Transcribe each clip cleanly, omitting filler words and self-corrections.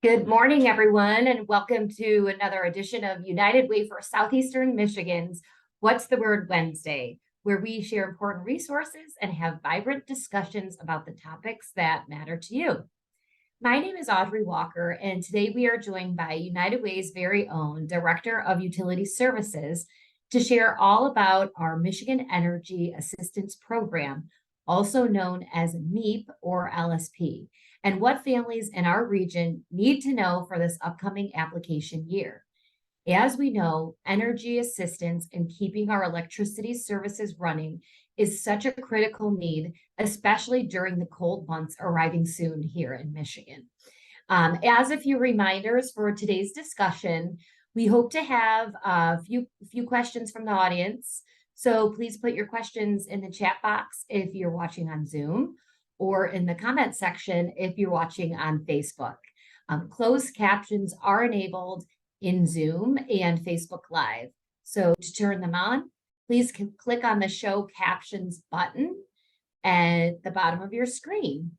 Good morning, everyone, and welcome to another edition of United Way for Southeastern Michigan's What's the Word Wednesday, where we share important resources and have vibrant discussions about the topics that matter to you. My name is Audrey Walker, and today we are joined by United Way's very own Director of Utility Services to share all about our Michigan Energy Assistance Program, also known as MEAP or LSP, and what families in our region need to know for this upcoming application year. As we know, energy assistance in keeping our electricity services running is such a critical need, especially during the cold months arriving soon here in Michigan. As a few reminders for today's discussion, we hope to have a few questions from the audience. So please put your questions in the chat box if you're watching on Zoom, or in the comment section if you're watching on Facebook. Closed captions are enabled in Zoom and Facebook Live. So to turn them on, please click on the Show Captions button at the bottom of your screen.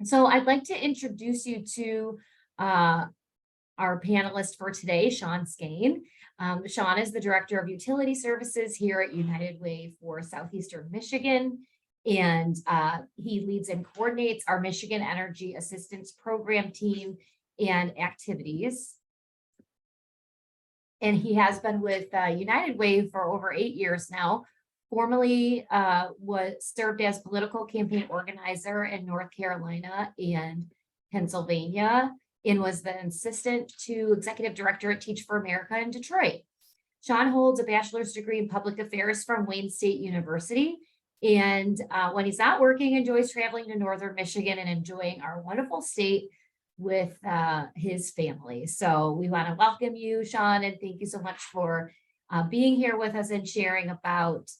So I'd like to introduce you to our panelist for today, Sean Skane. Sean is the Director of Utility Services here at United Way for Southeastern Michigan, and he leads and coordinates our Michigan Energy Assistance Program team and activities. And he has been with United Way for over 8 years now. Formerly served as political campaign organizer in North Carolina and Pennsylvania, and was the assistant to executive director at Teach for America in Detroit. Sean holds a bachelor's degree in public affairs from Wayne State University. And when he's not working, enjoys traveling to Northern Michigan and enjoying our wonderful state with his family. So we want to welcome you, Sean, and thank you so much for being here with us and sharing about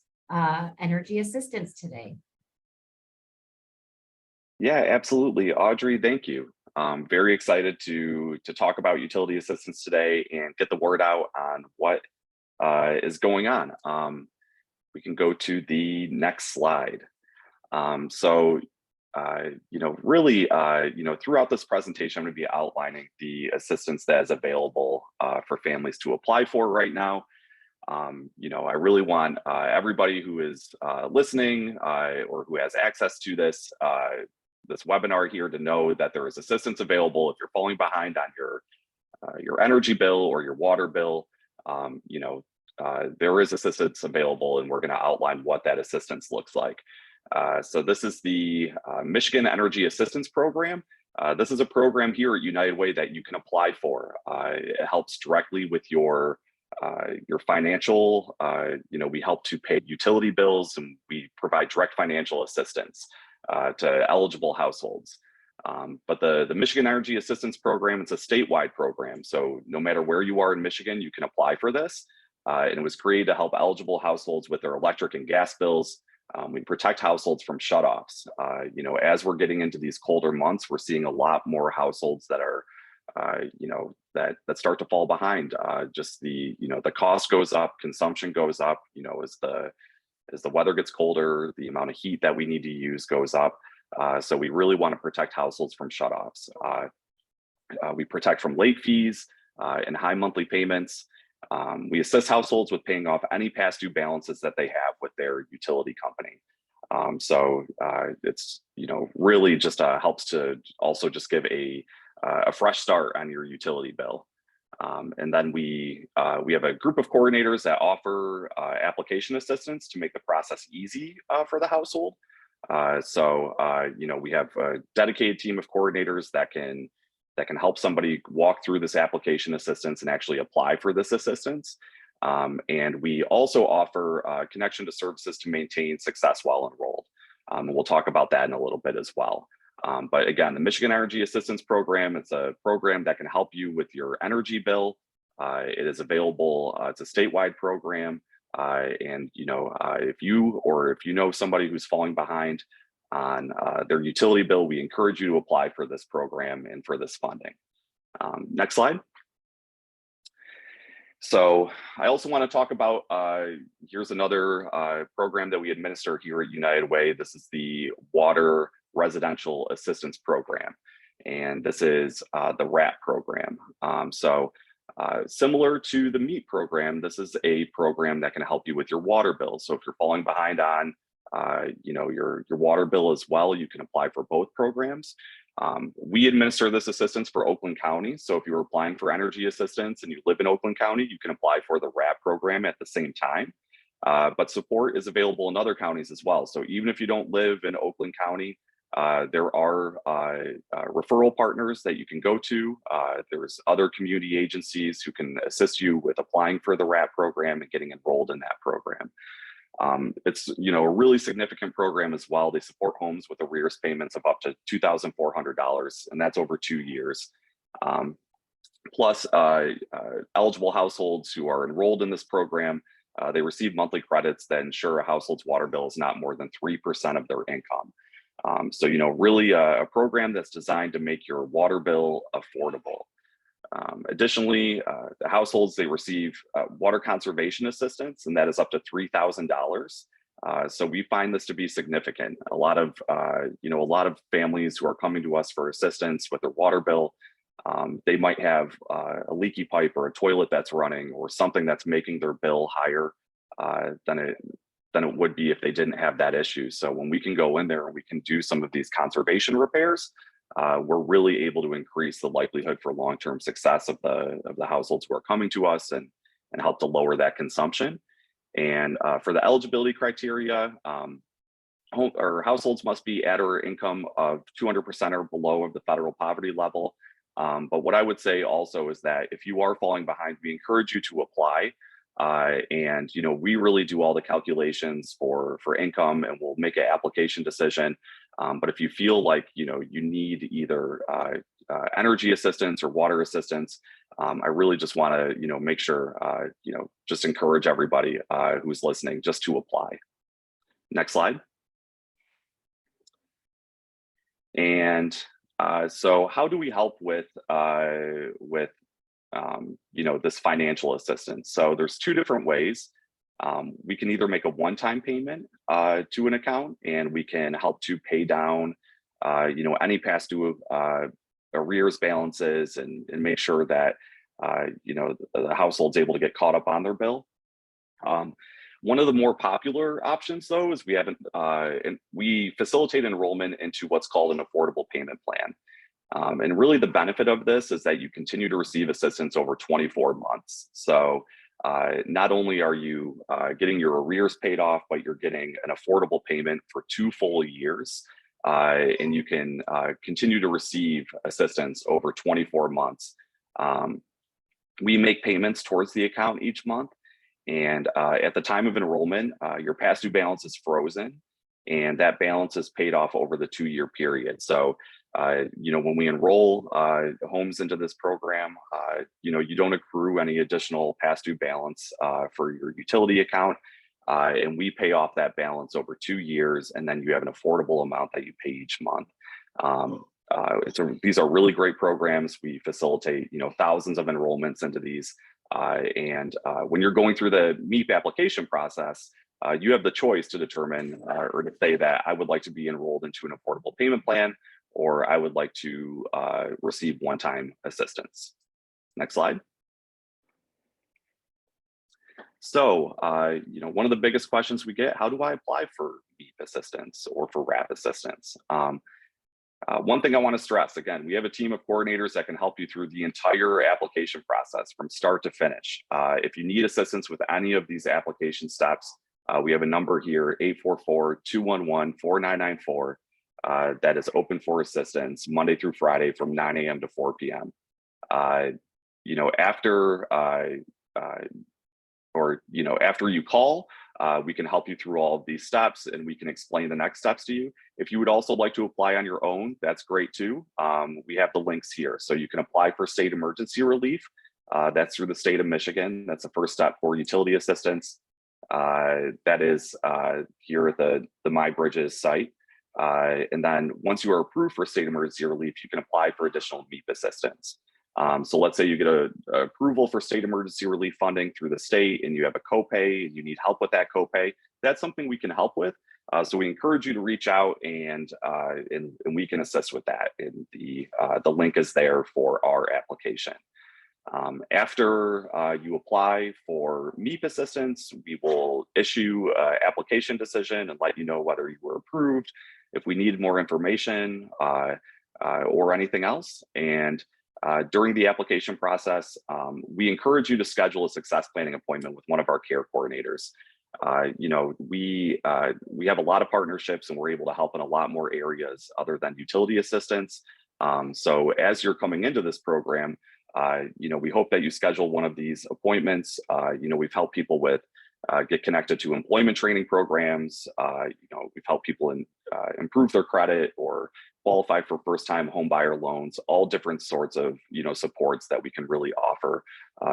energy assistance today. Yeah, absolutely. Audrey, thank you. Very excited to talk about utility assistance today and get the word out on what is going on. We can go to the next slide. Really, throughout this presentation, I'm going to be outlining the assistance that is available for families to apply for right now. I really want everybody who is listening or who has access to this webinar here to know that there is assistance available if you're falling behind on your energy bill or your water bill. There is assistance available, and we're going to outline what that assistance looks like. So this is the Michigan Energy Assistance Program. This is a program here at United Way that you can apply for. It helps directly with your financial, we help to pay utility bills, and we provide direct financial assistance to eligible households. But the Michigan Energy Assistance Program, it's a statewide program. So no matter where you are in Michigan, you can apply for this. And it was created to help eligible households with their electric and gas bills. We protect households from shutoffs. As we're getting into these colder months, we're seeing a lot more households that are, that start to fall behind. Just the cost goes up, consumption goes up. As the weather gets colder, the amount of heat that we need to use goes up. So we really want to protect households from shutoffs. We protect from late fees and high monthly payments. We assist households with paying off any past due balances that they have with their utility company. It's really just helps to also just give a fresh start on your utility bill. And then we have a group of coordinators that offer application assistance to make the process easy for the household. We have a dedicated team of coordinators that can help somebody walk through this application assistance and actually apply for this assistance. And we also offer connection to services to maintain success while enrolled. And we'll talk about that in a little bit as well. But again, the Michigan Energy Assistance Program, it's a program that can help you with your energy bill. It is available, it's a statewide program. If you know somebody who's falling behind on their utility bill, we encourage you to apply for this program and for this funding. Next slide. So I also want to talk about, here's another program that we administer here at United Way. This is the Water Residential Assistance Program. And this is the RAP program. Similar to the MEET program, this is a program that can help you with your water bill. So if you're falling behind on your water bill as well, you can apply for both programs. We administer this assistance for Oakland County. So if you're applying for energy assistance and you live in Oakland County, you can apply for the RAP program at the same time. But support is available in other counties as well. So even if you don't live in Oakland County, there are referral partners that you can go to. There's other community agencies who can assist you with applying for the RAP program and getting enrolled in that program. It's a really significant program as well. They support homes with arrears payments of up to $2,400, and that's over 2 years. Plus, eligible households who are enrolled in this program, they receive monthly credits that ensure a household's water bill is not more than 3% of their income. Really a program that's designed to make your water bill affordable. Additionally, the households, they receive water conservation assistance, and that is up to $3,000. So we find this to be significant. A lot of families who are coming to us for assistance with their water bill, they might have a leaky pipe or a toilet that's running or something that's making their bill higher than it would be if they didn't have that issue. So when we can go in there and we can do some of these conservation repairs, we're really able to increase the likelihood for long-term success of the households who are coming to us and help to lower that consumption. And for the eligibility criteria, households must be at or income of 200% or below of the federal poverty level. But what I would say also is that if you are falling behind, we encourage you to apply. We really do all the calculations for income, and we'll make an application decision. But if you feel like you need either energy assistance or water assistance, I really just want to make sure just encourage everybody who's listening just to apply. Next slide. And so how do we help with this financial assistance? So there's two different ways. We can either make a one-time payment to an account, and we can help to pay down any past due arrears balances and make sure that the household's able to get caught up on their bill. One of the more popular options, though, is we facilitate enrollment into what's called an affordable payment plan. And really the benefit of this is that you continue to receive assistance over 24 months. So not only are you getting your arrears paid off, but you're getting an affordable payment for 2 full years. And you can continue to receive assistance over 24 months. We make payments towards the account each month. And at the time of enrollment, your past due balance is frozen, and that balance is paid off over the 2-year period. So when we enroll homes into this program, you don't accrue any additional past due balance for your utility account, and we pay off that balance over 2 years, and then you have an affordable amount that you pay each month. These are really great programs. We facilitate thousands of enrollments into these, and when you're going through the MEEP application process, you have the choice to determine or to say that I would like to be enrolled into an affordable payment plan, or I would like to receive one-time assistance. Next slide. So, one of the biggest questions we get, how do I apply for MEEP assistance or for RAP assistance? One thing I want to stress, again, we have a team of coordinators that can help you through the entire application process from start to finish. If you need assistance with any of these application steps, we have a number here, 844-211-4994. That is open for assistance Monday through Friday from 9 a.m. to 4 p.m. After you call, we can help you through all of these steps, and we can explain the next steps to you. If you would also like to apply on your own, that's great too. We have the links here. So you can apply for state emergency relief. That's through the state of Michigan. That's the first step for utility assistance. That is here at the MyBridges site. And then once you are approved for state emergency relief, you can apply for additional MEEP assistance. So let's say you get a approval for state emergency relief funding through the state, and you have a copay and you need help with that copay. That's something we can help with. So we encourage you to reach out and we can assist with that. And the link is there for our application. After you apply for MEEP assistance, we will issue an application decision and let you know whether you were approved, if we need more information or anything else. And during the application process, we encourage you to schedule a success planning appointment with one of our care coordinators. We have a lot of partnerships and we're able to help in a lot more areas other than utility assistance. So as you're coming into this program, we hope that you schedule one of these appointments. We've helped people with get connected to employment training programs. We've helped people improve their credit or qualify for first-time home buyer loans, all different sorts of supports that we can really offer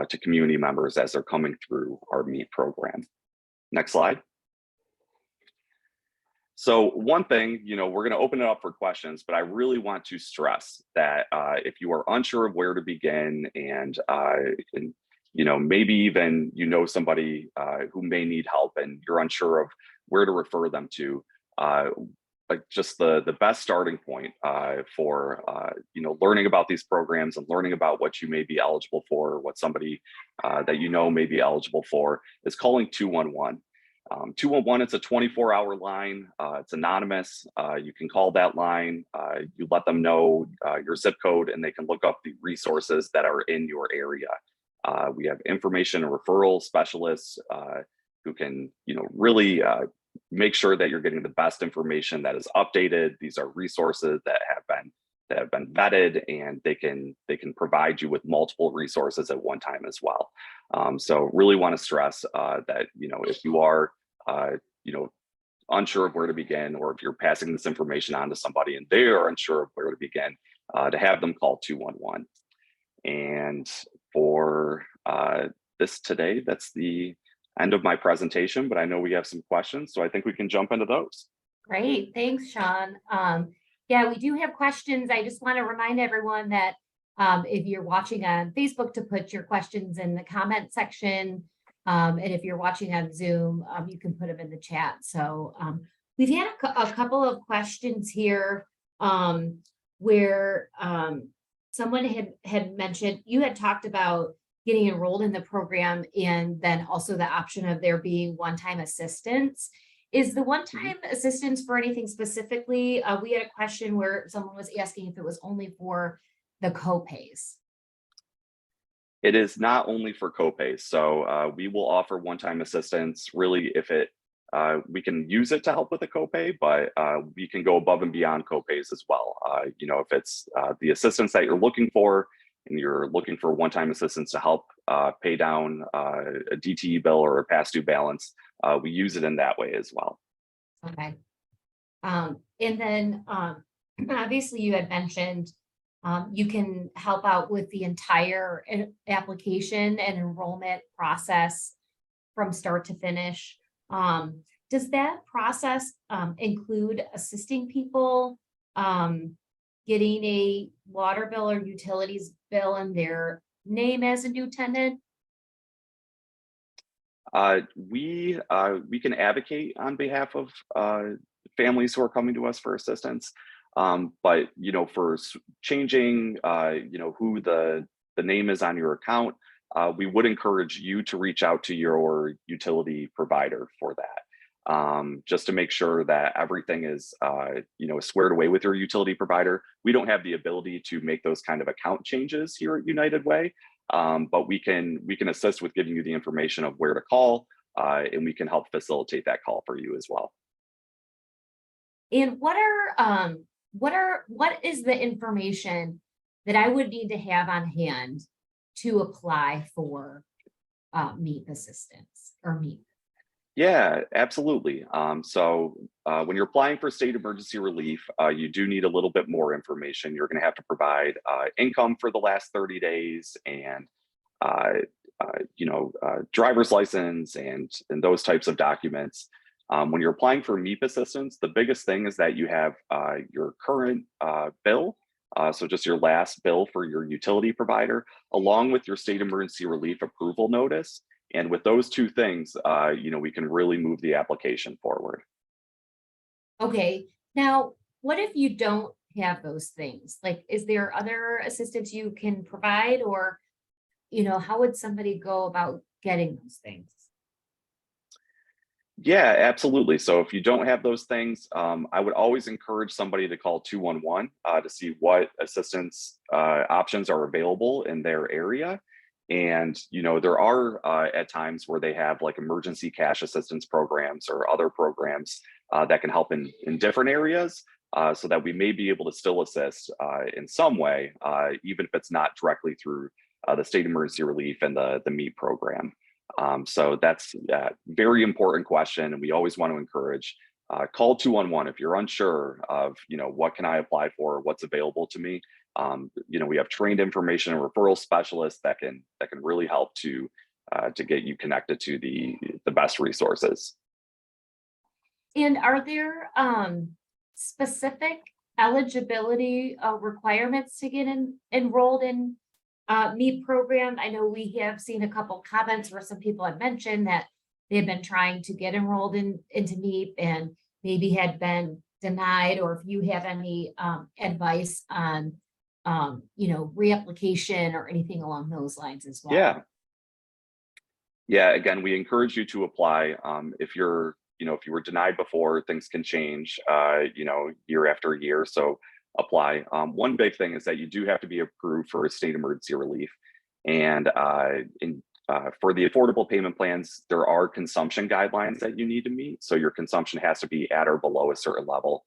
to community members as they're coming through our MEEP program. Next slide. So one thing, we're going to open it up for questions, but I really want to stress that if you are unsure of where to begin and maybe even somebody who may need help and you're unsure of where to refer them to, just the best starting point for learning about these programs and learning about what you may be eligible for, what somebody that may be eligible for, is calling 211. 211, it's a 24-hour line. It's anonymous. You can call that line. You let them know your zip code and they can look up the resources that are in your area. We have information and referral specialists who can really make sure that you're getting the best information that is updated. These are resources that have been vetted, and they can provide you with multiple resources at one time as well. So really want to stress that if you are unsure of where to begin, or if you're passing this information on to somebody and they are unsure of where to begin, to have them call 211. And for this today, that's the end of my presentation, but I know we have some questions, so I think we can jump into those. Great, thanks, Sean. Yeah, we do have questions. I just want to remind everyone that if you're watching on Facebook, to put your questions in the comment section. And if you're watching on Zoom, you can put them in the chat. So we've had a couple of questions here where someone had mentioned, you had talked about getting enrolled in the program and then also the option of there being one-time assistance. Is the one-time assistance for anything specifically? We had a question where someone was asking if it was only for the copays. It is not only for copays. So we will offer one-time assistance really if we can use it to help with the copay, but we can go above and beyond copays as well. If it's the assistance that you're looking for and you're looking for one-time assistance to help pay down a DTE bill or a past due balance, we use it in that way as well. Okay. And then obviously you had mentioned you can help out with the entire application and enrollment process from start to finish. Does that process include assisting people getting a water bill or utilities bill in their name as a new tenant? We can advocate on behalf of families who are coming to us for assistance. But for changing who the name is on your account, we would encourage you to reach out to your utility provider for that, just to make sure that everything is squared away with your utility provider. We don't have the ability to make those kind of account changes here at United Way, but we can assist with giving you the information of where to call, and we can help facilitate that call for you as well. And what is the information that I would need to have on hand to apply for MEEP assistance or MEEP? Yeah, absolutely. So when you're applying for state emergency relief, you do need a little bit more information. You're going to have to provide income for the last 30 days and driver's license and those types of documents. When you're applying for MEEP assistance, the biggest thing is that you have your current bill, so just your last bill for your utility provider, along with your state emergency relief approval notice. And with those two things, we can really move the application forward. Okay, now, what if you don't have those things? Like, is there other assistance you can provide, or, how would somebody go about getting those things? Yeah, absolutely. So if you don't have those things, I would always encourage somebody to call 211 to see what assistance options are available in their area. And there are at times where they have like emergency cash assistance programs or other programs that can help in different areas, so that we may be able to still assist in some way, even if it's not directly through the state emergency relief and the MEEP program. So that's a very important question, and we always want to encourage, call 211 if you're unsure of what can I apply for, what's available to me. We have trained information and referral specialists that can really help to get you connected to the best resources. And are there specific eligibility requirements to get enrolled in MEEP program? I know we have seen a couple comments where some people have mentioned that they've been trying to get enrolled into MEEP and maybe had been denied, or if you have any advice on reapplication or anything along those lines as well. Yeah, yeah. Again, we encourage you to apply. If you were denied before, things can change. Year after year. So apply. One big thing is that you do have to be approved for a state emergency relief, and for the affordable payment plans, there are consumption guidelines that you need to meet. So your consumption has to be at or below a certain level,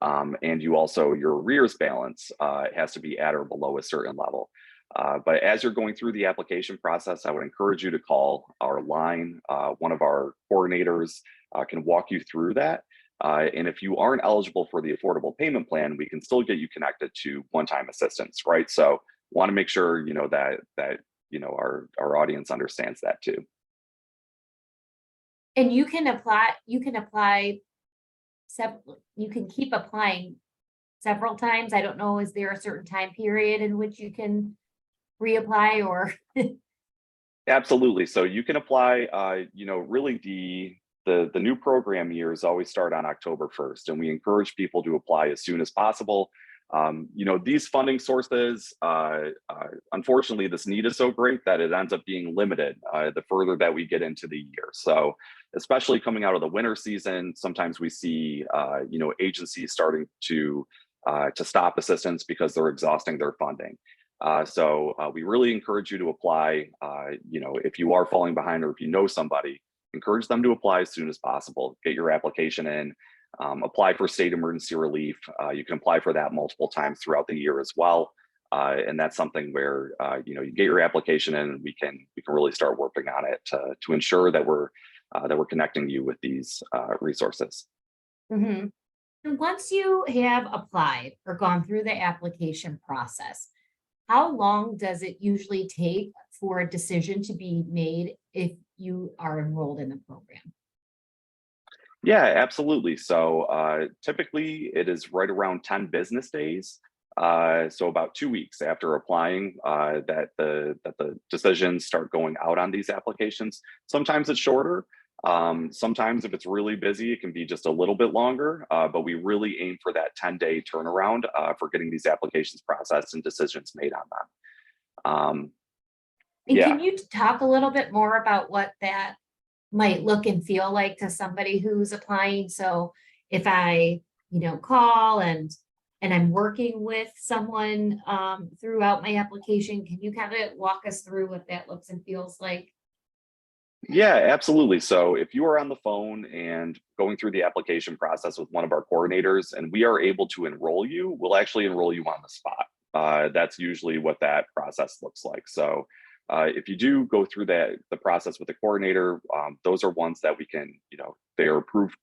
and your arrears balance has to be at or below a certain level. But as you're going through the application process, I would encourage you to call our line. One of our coordinators can walk you through that. And if you aren't eligible for the affordable payment plan, we can still get you connected to one-time assistance, right? So want to make sure our audience understands that too. And you can apply several, you can keep applying several times. I don't know, is there a certain time period in which you can reapply, or? Absolutely. So you can apply. Really the new program years always start on October 1st, and we encourage people to apply as soon as possible. These funding sources, unfortunately, this need is so great that it ends up being limited the further that we get into the year. So, especially coming out of the winter season, sometimes we see, agencies starting to stop assistance because they're exhausting their funding. So we really encourage you to apply. If you are falling behind, or if you know somebody, encourage them to apply as soon as possible. Get your application in. Apply for state emergency relief. You can apply for that multiple times throughout the year as well, and that's something where you get your application in, and we can really start working on it to ensure that we're connecting you with these resources. Mhm. And once you have applied or gone through the application process, how long does it usually take for a decision to be made if you are enrolled in the program? Yeah, absolutely. So typically it is right around 10 business days. So about 2 weeks after applying, that the decisions start going out on these applications. Sometimes it's shorter. Sometimes if it's really busy, it can be just a little bit longer. But we really aim for that 10-day turnaround for getting these applications processed and decisions made on them. And Yeah. can you talk a little bit more about what that might look and feel like to somebody who's applying? So if I, call and I'm working with someone throughout my application, can you kind of walk us through what that looks and feels like? Yeah, absolutely. So if you are on the phone and going through the application process with one of our coordinators and we are able to enroll you, we'll actually enroll you on the spot. That's usually what that process looks like. So if you do go through the process with the coordinator, those are ones that we can, they are approved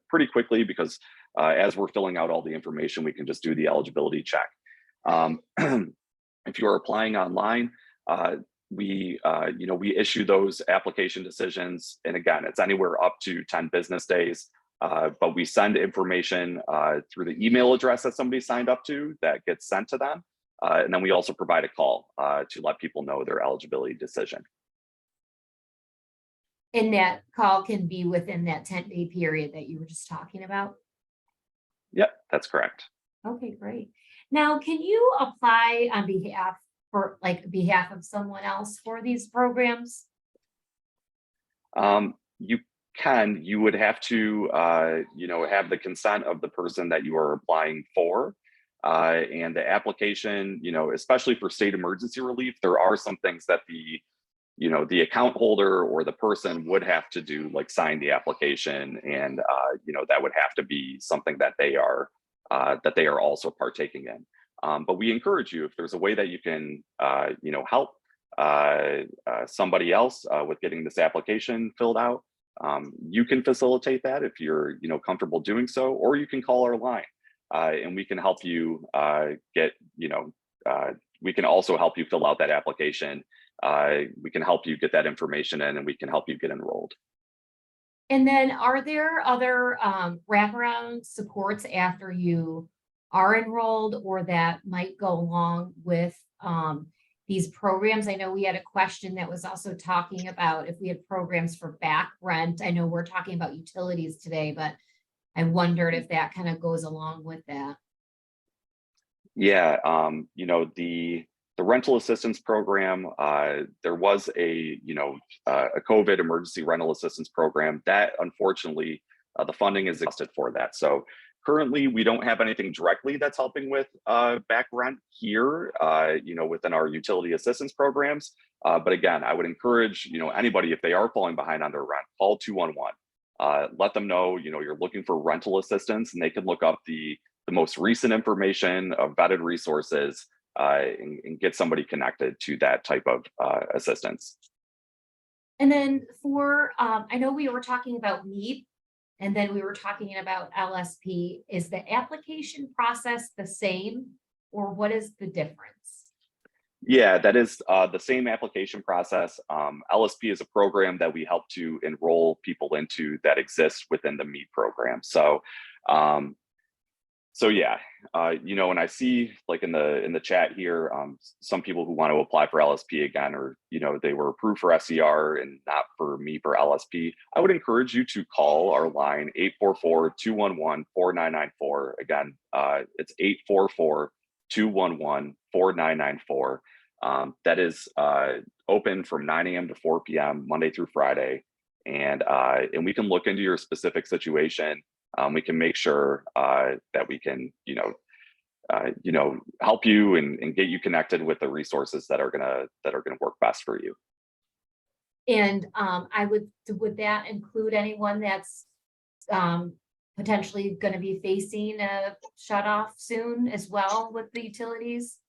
pretty quickly because as we're filling out all the information, we can just do the eligibility check. Um, if you are applying online, we issue those application decisions, and again, it's anywhere up to 10 business days. But we send information through the email address that somebody signed up to that gets sent to them, and then we also provide a call to let people know their eligibility decision. And that call can be within that 10-day period that you were just talking about? Yep, that's correct. Okay, great. Now, can you apply on behalf of someone else for these programs? You can, you would have to, have the consent of the person that you are applying for. And the application, especially for state emergency relief, there are some things that the account holder or the person would have to do, like sign the application. And, that would have to be something that they are also partaking in. But we encourage you, if there's a way that you can, help somebody else with getting this application filled out, you can facilitate that if you're, comfortable doing so, or you can call our line and we can help you we can also help you fill out that application. We can help you get that information in, and we can help you get enrolled. And then are there other wraparound supports after you are enrolled or that might go along with these programs? I know we had a question that was also talking about if we had programs for back rent. I know we're talking about utilities today, but I wondered if that kind of goes along with that. Yeah, the rental assistance program, there was a COVID emergency rental assistance program that unfortunately the funding is exhausted for that. So currently we don't have anything directly that's helping with back rent here, within our utility assistance programs. But again, I would encourage, anybody, if they are falling behind on their rent, call 211. Let them know, you're looking for rental assistance, and they can look up the most recent information of vetted resources and get somebody connected to that type of assistance. And then I know we were talking about MEEP and then we were talking about LSP. Is the application process the same or what is the difference? Yeah, that is the same application process. LSP is a program that we help to enroll people into that exists within the MEEP program. So yeah, and I see like in the chat here, some people who want to apply for LSP again, or they were approved for SER and not for MEEP or LSP. I would encourage you to call our line 844-211-4994. Again, it's 844-211-4994. That is open from 9 a.m. to 4 p.m. Monday through Friday, and we can look into your specific situation. We can make sure that we can, help you and get you connected with the resources that are gonna work best for you. And would that include anyone that's potentially going to be facing a shut off soon as well with the utilities?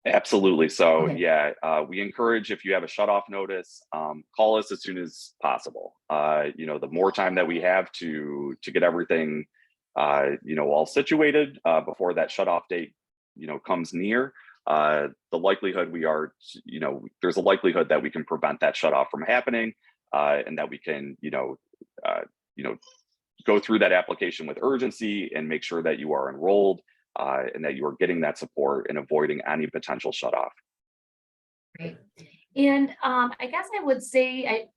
Absolutely. So Okay. yeah, we encourage, if you have a shut off notice, call us as soon as possible. The more time that we have to get everything, all situated before that shut off date, comes near, the likelihood there's a likelihood that we can prevent that shut off from happening, and that we can, go through that application with urgency and make sure that you are enrolled. And that you are getting that support and avoiding any potential shut off. Great. And I guess I would say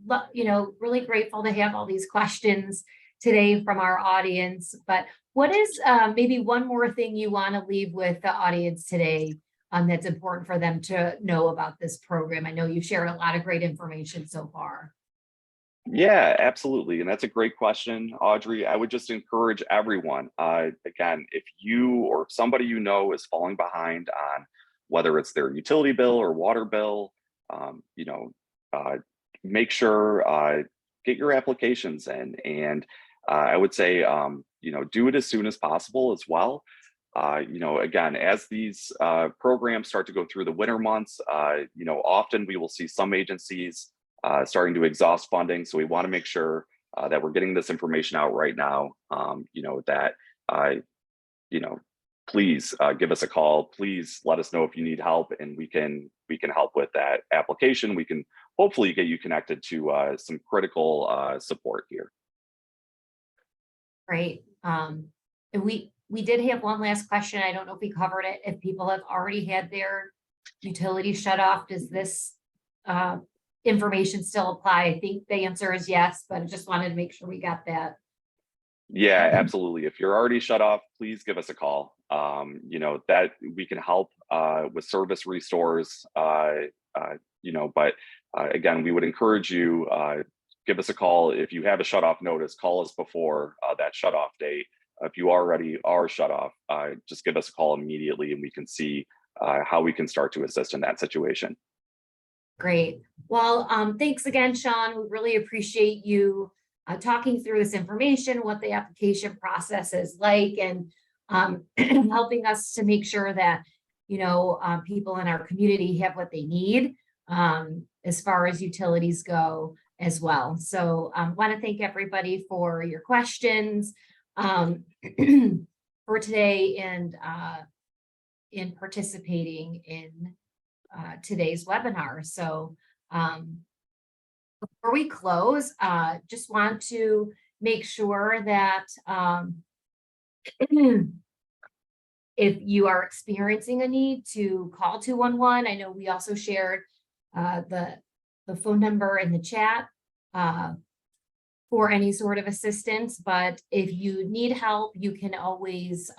really grateful to have all these questions today from our audience. But what is maybe one more thing you want to leave with the audience today that's important for them to know about this program? I know you shared a lot of great information so far. Yeah, absolutely. And that's a great question, Audrey. I would just encourage everyone, again, if you or somebody is falling behind on whether it's their utility bill or water bill, make sure, get your applications in. And I would say, do it as soon as possible as well. Again, as these programs start to go through the winter months, often we will see some agencies starting to exhaust funding. So we want to make sure that we're getting this information out right now. Please give us a call. Please let us know if you need help, and we can help with that application. We can hopefully get you connected to some critical support here. Great. And we did have one last question. I don't know if we covered it. If people have already had their utility shut off, does this information still apply? I think the answer is yes, but I just wanted to make sure we got that. Yeah, absolutely. If you're already shut off, please give us a call. That we can help with service restores. But again, we would encourage you, give us a call if you have a shut off notice. Call us before that shut off date. If you already are shut off, just give us a call immediately, and we can see how we can start to assist in that situation. Great. Well, thanks again, Sean. We really appreciate you talking through this information, what the application process is like, and helping us to make sure that, people in our community have what they need as far as utilities go as well. So want to thank everybody for your questions for today and in participating in today's webinar. So before we close, just want to make sure that if you are experiencing a need to call 211, I know we also shared the phone number in the chat for any sort of assistance, but if you need help, you can always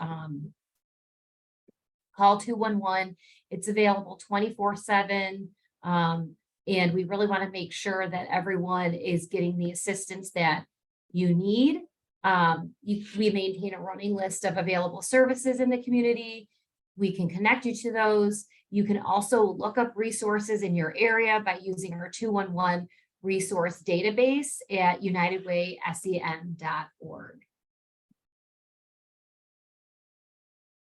call 211. It's available 24/7. And we really want to make sure that everyone is getting the assistance that you need. We maintain a running list of available services in the community. We can connect you to those. You can also look up resources in your area by using our 211 resource database at unitedwaysem.org.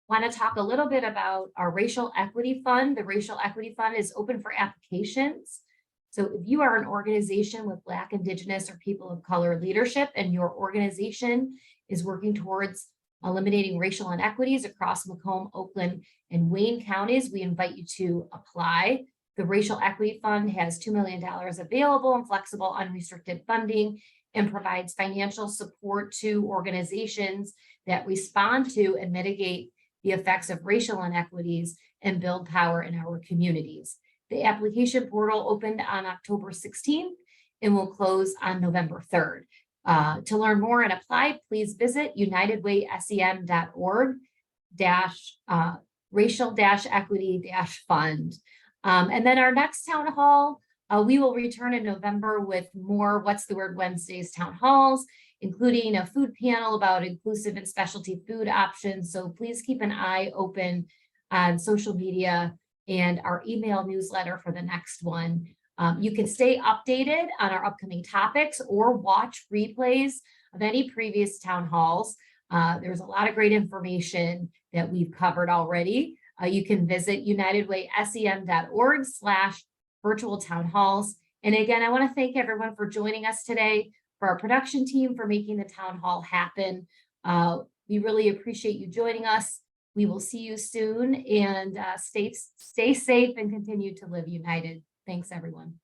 Want to talk a little bit about our Racial Equity Fund. The Racial Equity Fund is open for applications. So if you are an organization with Black, Indigenous, or people of color leadership, and your organization is working towards eliminating racial inequities across Macomb, Oakland, and Wayne counties, we invite you to apply. The Racial Equity Fund has $2 million available in flexible, unrestricted funding and provides financial support to organizations that respond to and mitigate the effects of racial inequities and build power in our communities. The application portal opened on October 16th and will close on November 3rd. To learn more and apply, please visit unitedwaysem.org racial-equity-fund. And then our next town hall, we will return in November with more What's the Word Wednesdays town halls, including a food panel about inclusive and specialty food options. So please keep an eye open on social media and our email newsletter for the next one. You can stay updated on our upcoming topics or watch replays of any previous town halls. There's a lot of great information that we've covered already. You can visit unitedwaysem.org/virtual town halls. And again, I want to thank everyone for joining us today, for our production team for making the town hall happen. We really appreciate you joining us. We will see you soon, and stay safe and continue to live united. Thanks, everyone.